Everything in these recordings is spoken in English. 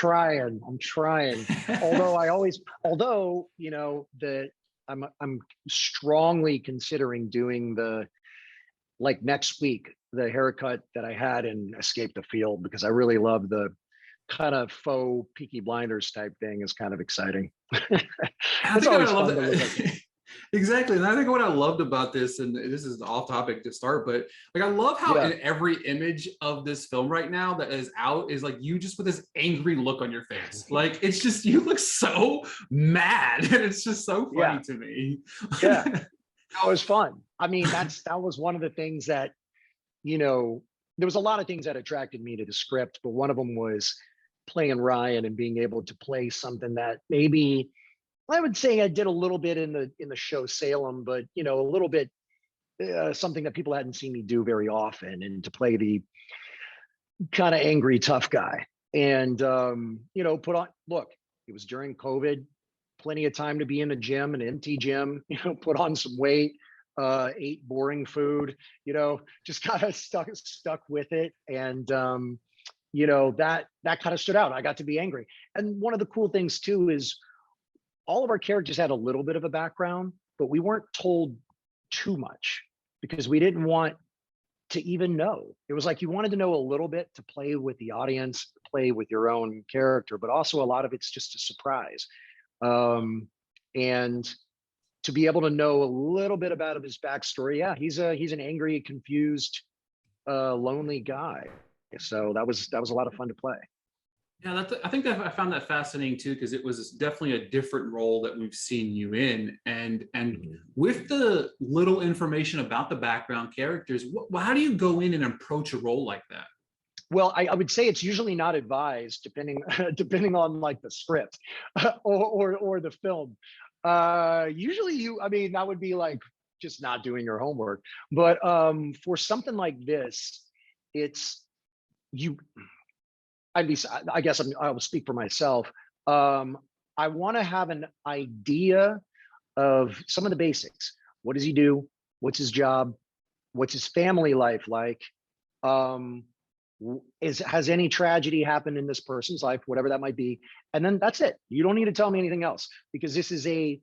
I'm trying. Although, I'm strongly considering doing like next week, the haircut that I had in Escape the Field, because I really love the kind of faux Peaky Blinders type thing is kind of exciting. I It's think always I love fun to look like that. Exactly. And I think what I loved about this, and this is off topic to start, but like I love how Yeah. in every image of this film right now that is out is like you just with this angry look on your face. Like it's just you look so mad. And it's just so funny to me. Yeah. That was fun. I mean, that was one of the things that, there was a lot of things that attracted me to the script, but one of them was playing Ryan and being able to play something that maybe I would say I did a little bit in the show Salem, but a little bit something that people hadn't seen me do very often, and to play the kind of angry tough guy. And put on, look, it was during COVID, plenty of time to be in a gym, an empty gym, put on some weight, ate boring food, just kind of stuck with it. And that kind of stood out. I got to be angry. And one of the cool things too is all of our characters had a little bit of a background, but we weren't told too much because we didn't want to even know. It was like you wanted to know a little bit to play with the audience, to play with your own character, but also a lot of it's just a surprise. And to be able to know a little bit about his backstory, yeah, he's an angry, confused, lonely guy. So that was a lot of fun to play. Yeah, I think that I found that fascinating too, because it was definitely a different role that we've seen you in, and with the little information about the background characters, how do you go in and approach a role like that? Well, I would say it's usually not advised, depending on like the script or the film. Usually, that would be like just not doing your homework. But for something like this, it's you. At least I guess I will speak for myself. I want to have an idea of some of the basics. What does he do? What's his job? What's his family life like? Has any tragedy happened in this person's life, whatever that might be? And then that's it. You don't need to tell me anything else, because this is a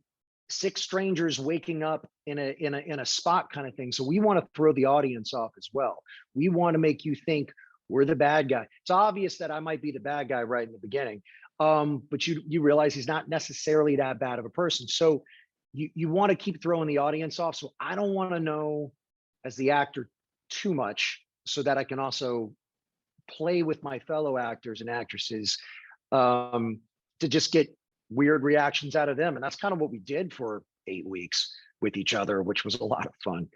6 strangers waking up in a spot kind of thing. So we want to throw the audience off as well. We want to make you think we're the bad guy. It's obvious that I might be the bad guy right in the beginning, but you realize he's not necessarily that bad of a person. So you want to keep throwing the audience off. So I don't want to know as the actor too much, so that I can also play with my fellow actors and actresses to just get weird reactions out of them. And that's kind of what we did for 8 weeks with each other, which was a lot of fun.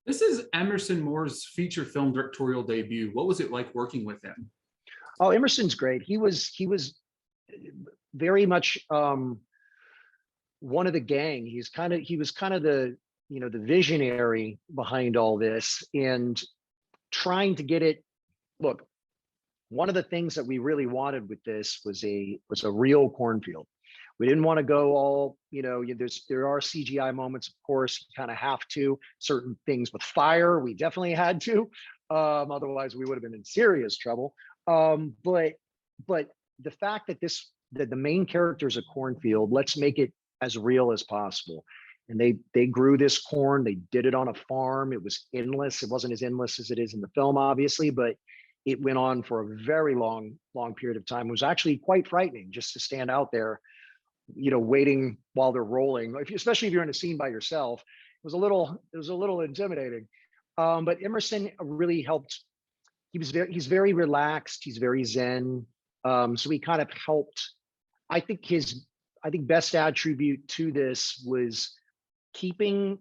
This is Emerson Moore's feature film directorial debut. What was it like working with him? Oh, Emerson's great. He was very much one of the gang. He was kind of the the visionary behind all this, and trying to get it. Look, one of the things that we really wanted with this was a real cornfield. We didn't want to go all, there are CGI moments, of course, you kind of have to. Certain things with fire, we definitely had to. Otherwise, we would have been in serious trouble. But the fact that the main character is a cornfield, let's make it as real as possible. And they grew this corn. They did it on a farm. It was endless. It wasn't as endless as it is in the film, obviously, but it went on for a very long period of time. It was actually quite frightening just to stand out there, waiting while they're rolling, especially if you're in a scene by yourself. It was a little intimidating. But Emerson really helped. He's very relaxed. He's very zen. So he kind of helped. I think best attribute to this was keeping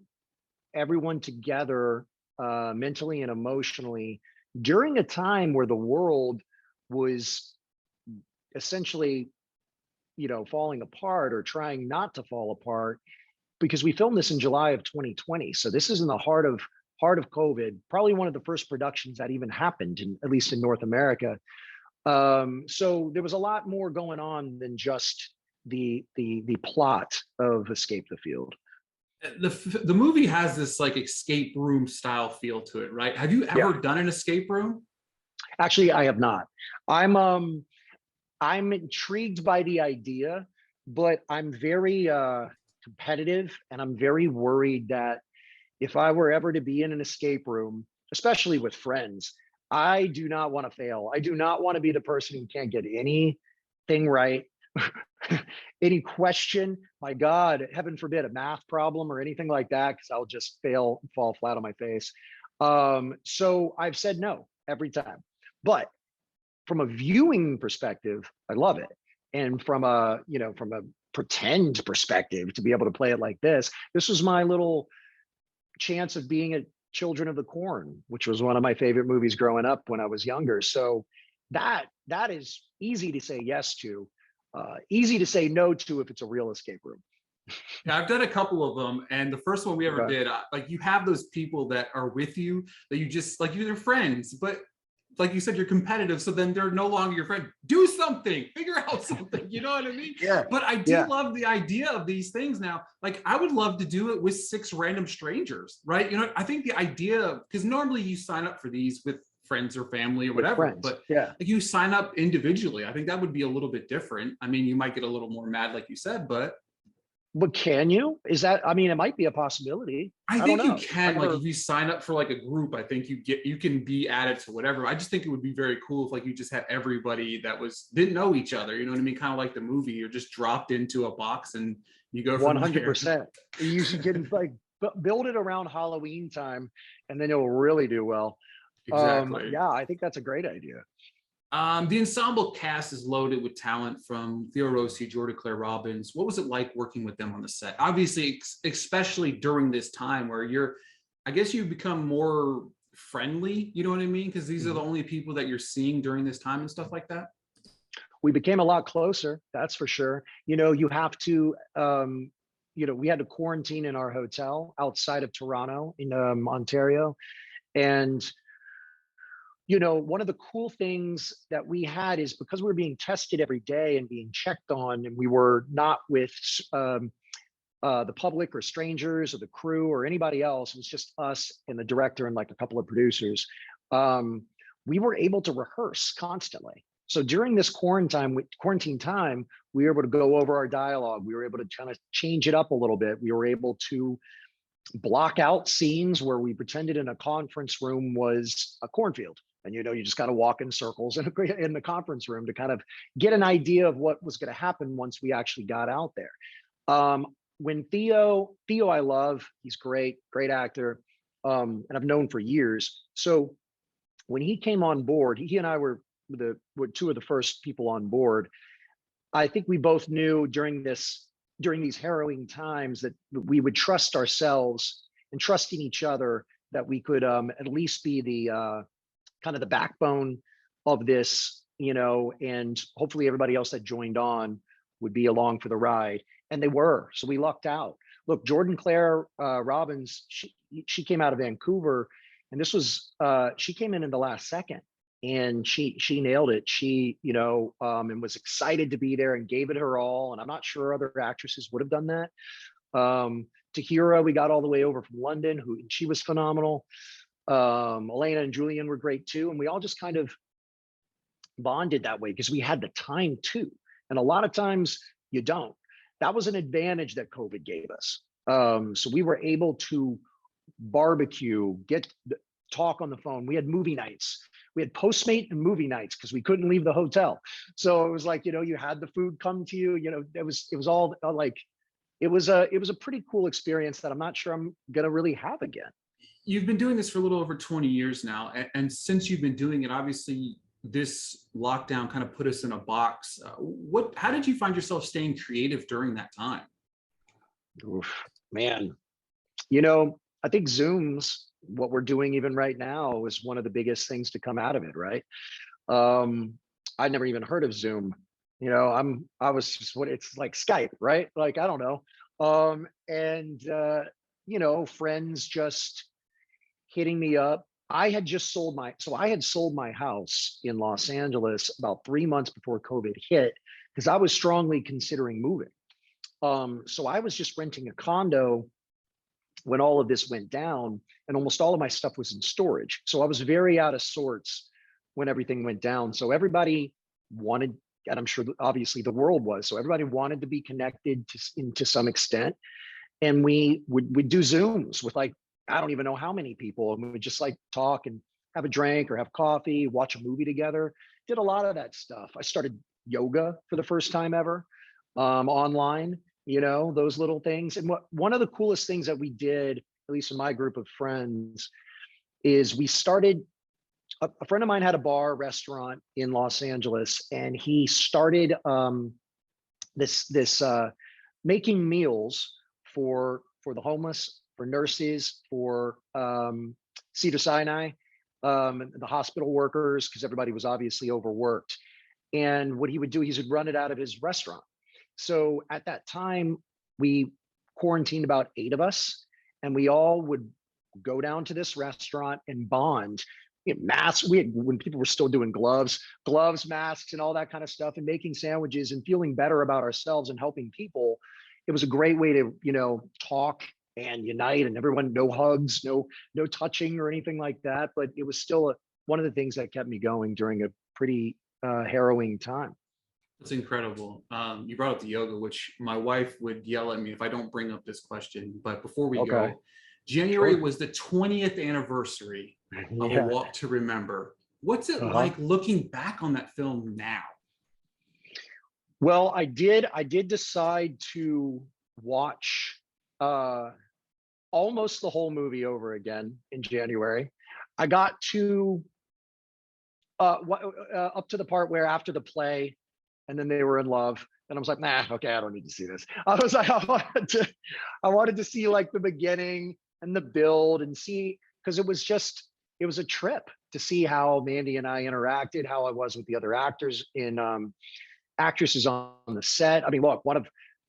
everyone together mentally and emotionally during a time where the world was essentially falling apart, or trying not to fall apart, because we filmed this in July of 2020. So this is in the heart of COVID, probably one of the first productions that even happened, at least in North America. So there was a lot more going on than just the plot of Escape the Field. The movie has this like escape room style feel to it, right? Have you ever done an escape room? Actually, I have not. I'm intrigued by the idea, but I'm very competitive, and I'm very worried that if I were ever to be in an escape room, especially with friends, I do not want to fail. I do not want to be the person who can't get anything right. Any question, my God, heaven forbid, a math problem or anything like that, because I'll just fail, fall flat on my face. So I've said no every time. But from a viewing perspective, I love it. And from a, from a pretend perspective, to be able to play it like this was my little chance of being a Children of the Corn, which was one of my favorite movies growing up when I was younger. So that is easy to say yes to, easy to say no to if it's a real escape room. Yeah, I've done a couple of them, and the first one we ever Okay. did, like you have those people that are with you that you just like you're their friends, but like you said, you're competitive, so then they're no longer your friend. Do something, figure out something. You know what I mean? Yeah. But I do Yeah. love the idea of these things now. Like I would love to do it with 6 random strangers, right? You know, I think the idea, because normally you sign up for these with friends or family or With whatever, friends. but Yeah. like you sign up individually. I think that would be a little bit different. I mean, you might get a little more mad, like you said, but But can you? Is that, I mean, it might be a possibility. I I don't think you know. I can, like, if never, you sign up for like a group, I think you can be added to whatever. I just think it would be very cool if like you just had everybody that didn't know each other. You know what I mean? Kind of like the movie, you're just dropped into a box and you go from there. 100%. You should get like build it around Halloween time, and then it'll really do well. Exactly. Yeah, I think that's a great idea. The ensemble cast is loaded with talent from Theo Rossi, Claire Robbins. What was it like working with them on the set? Obviously, especially during this time where I guess you've become more friendly, you know what I mean? Because these are the Mhm. only people that you're seeing during this time and stuff like that. We became a lot closer, that's for sure. You have to, we had to quarantine in our hotel outside of Toronto in Ontario. And one of the cool things that we had is because we were being tested every day and being checked on, and we were not with the public or strangers or the crew or anybody else. It was just us and the director and like a couple of producers. We were able to rehearse constantly. So during this quarantine time, we were able to go over our dialogue. We were able to kind of change it up a little bit. We were able to block out scenes where we pretended in a conference room was a cornfield. And you just got to walk in circles in the conference room to kind of get an idea of what was going to happen once we actually got out there. When Theo, I love, he's great actor, and I've known for years. So when he came on board, he and I were two of the first people on board. I think we both knew during these harrowing times that we would trust ourselves and trusting each other, that we could at least be the kind of the backbone of this, and hopefully everybody else that joined on would be along for the ride. And they were. So we lucked out. Look, Claire Robbins, she came out of Vancouver, and this was she came in the last second, and she nailed it. She and was excited to be there and gave it her all. And I'm not sure other actresses would have done that. Tahirah, we got all the way over from London, she was phenomenal. Elena and Julian were great too, and we all just kind of bonded that way because we had the time too. And a lot of times you don't. That was an advantage that COVID gave us. So we were able to barbecue, talk on the phone. We had movie nights. We had Postmate and movie nights because we couldn't leave the hotel. So it was like, you had the food come to you. It was all like, it was a pretty cool experience that I'm not sure I'm gonna really have again. You've been doing this for a little over 20 years now, and since you've been doing it, obviously this lockdown kind of put us in a box. How did you find yourself staying creative during that time? Oof, man, I think Zoom's what we're doing even right now is one of the biggest things to come out of it, right? I'd never even heard of Zoom. I was just it's like Skype, right? Like, I don't know. Friends just hitting me up. I had sold my house in Los Angeles about 3 months before COVID hit, because I was strongly considering moving. So I was just renting a condo when all of this went down, and almost all of my stuff was in storage. So I was very out of sorts when everything went down. So everybody wanted and I'm sure obviously the world was. So everybody wanted to be connected to some extent. And we'd do Zooms with like, I don't even know how many people. And we would just like talk and have a drink or have coffee, watch a movie together. Did a lot of that stuff. I started yoga for the first time ever, online, those little things. And one of the coolest things that we did, at least in my group of friends, is we started, a friend of mine had a restaurant in Los Angeles, and he started this making meals for the homeless, for nurses, for Cedars-Sinai, the hospital workers, because everybody was obviously overworked. And what he would do, he would run it out of his restaurant. So at that time, we quarantined about 8 of us, and we all would go down to this restaurant and bond. Masks. When people were still doing gloves, masks, and all that kind of stuff, and making sandwiches and feeling better about ourselves and helping people. It was a great way to, talk and unite, and everyone, no hugs, no touching or anything like that. But it was still one of the things that kept me going during a pretty harrowing time. That's incredible. You brought up the yoga, which my wife would yell at me if I don't bring up this question. But before we go, January was the 20th anniversary of A Walk to Remember. What's it like looking back on that film now? Well, I did decide to watch almost the whole movie over again in January. I got to up to the part where after the play, and then they were in love, and I was like, nah, okay, I don't need to see this. I was like, I wanted to see like the beginning and the build, and see, because it was a trip to see how Mandy and I interacted, how I was with the other actors in actresses on the set. I mean, look,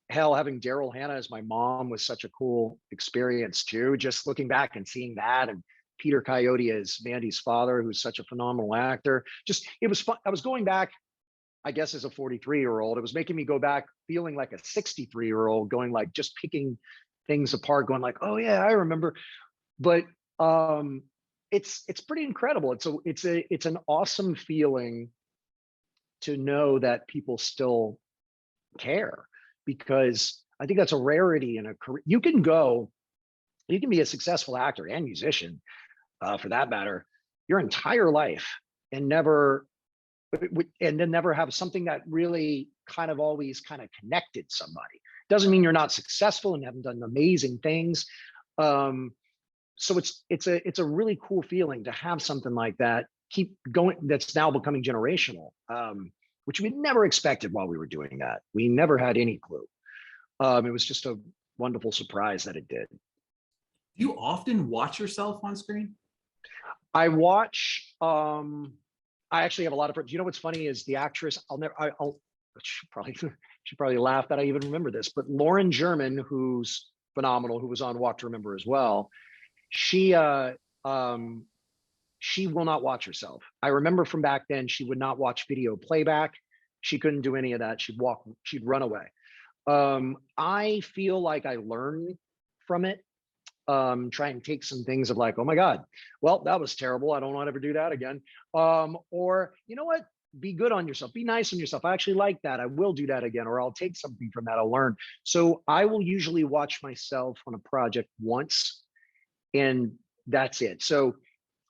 having Daryl Hannah as my mom was such a cool experience too. Just looking back and seeing that, and Peter Coyote as Mandy's father, who's such a phenomenal actor. Just, it was fun. I was going back, I guess, as a 43-year-old. It was making me go back feeling like a 63-year-old, going like, just picking things apart, going like, oh yeah, I remember. But it's pretty incredible. It's an awesome feeling to know that people still care, because I think that's a rarity in a career. You can be a successful actor and musician, for that matter, your entire life, and then never have something that really kind of always kind of connected somebody. Doesn't mean you're not successful and haven't done amazing things. So it's a really cool feeling to have something like that keep going, that's now becoming generational, which we never expected while we were doing that. We never had any clue. It was just a wonderful surprise that it did. Do you often watch yourself on screen? I watch, I actually have a lot of, you know, what's funny is the actress, should probably laugh that I even remember this, but Lauren German, who's phenomenal, who was on Walk to Remember as well, she will not watch herself. I remember from back then, she would not watch video playback. She couldn't do any of that. She'd run away. I feel like I learn from it. Try and take some things of like, oh my God, well, that was terrible. I don't want to ever do that again. Or, you know what? Be good on yourself. Be nice on yourself. I actually like that. I will do that again, or I'll take something from that. I'll learn. So I will usually watch myself on a project once, and that's it. So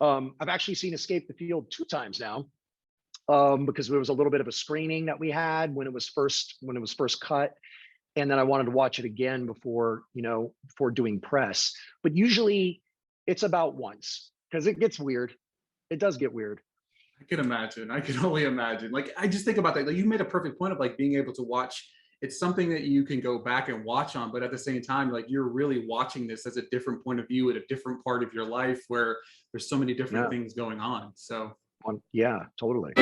I've actually seen Escape the Field 2 times now, because there was a little bit of a screening that we had when it was first cut. And then I wanted to watch it again before doing press. But usually it's about once, because it gets weird. It does get weird. I can imagine. I can only imagine. Like, I just think about that. Like, you made a perfect point of like being able to watch. It's something that you can go back and watch on, but at the same time, like, you're really watching this as a different point of view at a different part of your life where there's so many different things going on. So yeah, totally.